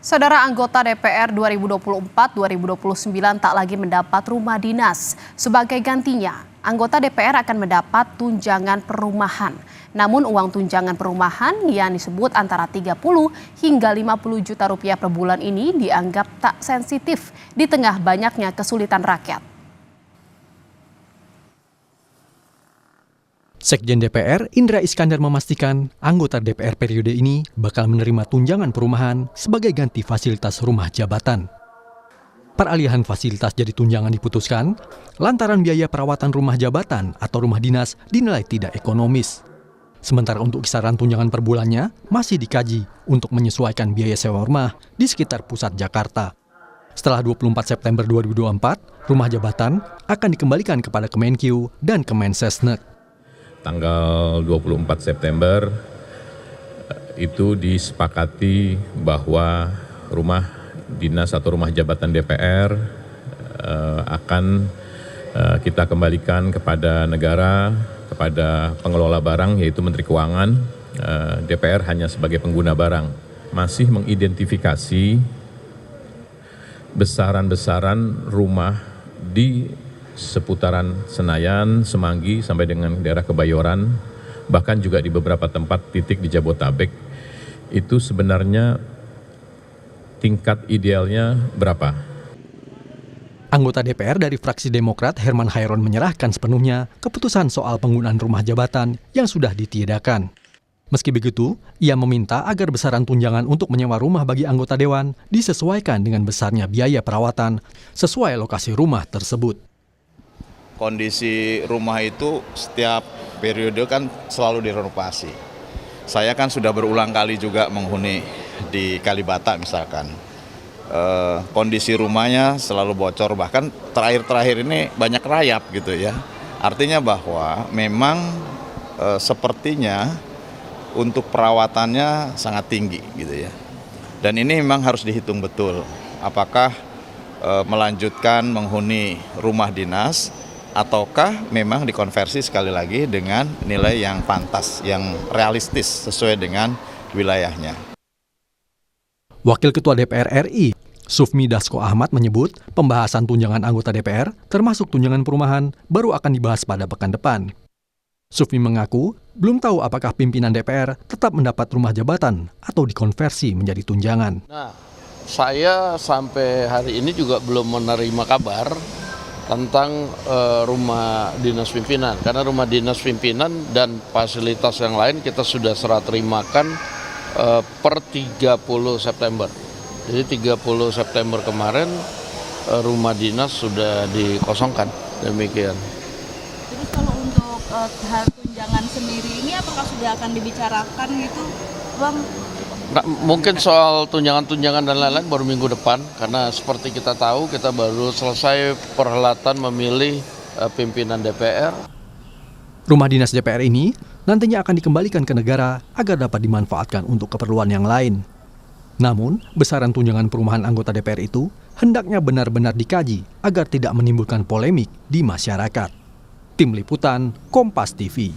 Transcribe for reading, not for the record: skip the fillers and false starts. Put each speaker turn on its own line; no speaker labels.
Saudara anggota DPR 2024-2029 tak lagi mendapat rumah dinas. Sebagai gantinya, anggota DPR akan mendapat tunjangan perumahan. Namun uang tunjangan perumahan yang disebut antara 30 hingga 50 juta rupiah per bulan ini dianggap tak sensitif di tengah banyaknya kesulitan rakyat.
Sekjen DPR Indra Iskandar memastikan anggota DPR periode ini bakal menerima tunjangan perumahan sebagai ganti fasilitas rumah jabatan. Peralihan fasilitas jadi tunjangan diputuskan lantaran biaya perawatan rumah jabatan atau rumah dinas dinilai tidak ekonomis. Sementara untuk kisaran tunjangan per bulannya masih dikaji untuk menyesuaikan biaya sewa rumah di sekitar pusat Jakarta. Setelah 24 September 2024, rumah jabatan akan dikembalikan kepada Kemenkyu dan Kemensesnek.
Tanggal 24 September itu disepakati bahwa rumah dinas atau rumah jabatan DPR akan kita kembalikan kepada negara, kepada pengelola barang yaitu Menteri Keuangan. DPR hanya sebagai pengguna barang. Masih mengidentifikasi besaran-besaran rumah di seputaran Senayan, Semanggi, sampai dengan daerah Kebayoran, bahkan juga di beberapa tempat titik di Jabodetabek, itu sebenarnya tingkat idealnya berapa?
Anggota DPR dari fraksi Demokrat Herman Hairon menyerahkan sepenuhnya keputusan soal penggunaan rumah jabatan yang sudah ditiadakan. Meski begitu, ia meminta agar besaran tunjangan untuk menyewa rumah bagi anggota dewan disesuaikan dengan besarnya biaya perawatan sesuai lokasi rumah tersebut.
Kondisi rumah itu setiap periode kan selalu direnovasi. Saya kan sudah berulang kali juga menghuni di Kalibata misalkan. Kondisi rumahnya selalu bocor, bahkan terakhir-terakhir ini banyak rayap gitu ya. Artinya bahwa memang sepertinya untuk perawatannya sangat tinggi gitu ya. Dan ini memang harus dihitung betul. Apakah melanjutkan menghuni rumah dinas ataukah memang dikonversi sekali lagi dengan nilai yang pantas, yang realistis sesuai dengan wilayahnya.
Wakil Ketua DPR RI, Sufmi Dasko Ahmad menyebut pembahasan tunjangan anggota DPR termasuk tunjangan perumahan baru akan dibahas pada pekan depan. Sufmi mengaku belum tahu apakah pimpinan DPR tetap mendapat rumah jabatan atau dikonversi menjadi tunjangan.
Nah, saya sampai hari ini juga belum menerima kabar tentang rumah dinas pimpinan, karena rumah dinas pimpinan dan fasilitas yang lain kita sudah serah terimakan per 30 September. Jadi 30 September kemarin rumah dinas sudah dikosongkan, demikian.
Terus kalau untuk hal tunjangan sendiri ini apakah sudah akan dibicarakan gitu, Bang?
Nah, mungkin soal tunjangan-tunjangan dan lain-lain baru minggu depan, karena seperti kita tahu kita baru selesai perhelatan memilih pimpinan DPR.
Rumah dinas DPR ini nantinya akan dikembalikan ke negara agar dapat dimanfaatkan untuk keperluan yang lain. Namun, besaran tunjangan perumahan anggota DPR itu hendaknya benar-benar dikaji agar tidak menimbulkan polemik di masyarakat. Tim Liputan, Kompas TV.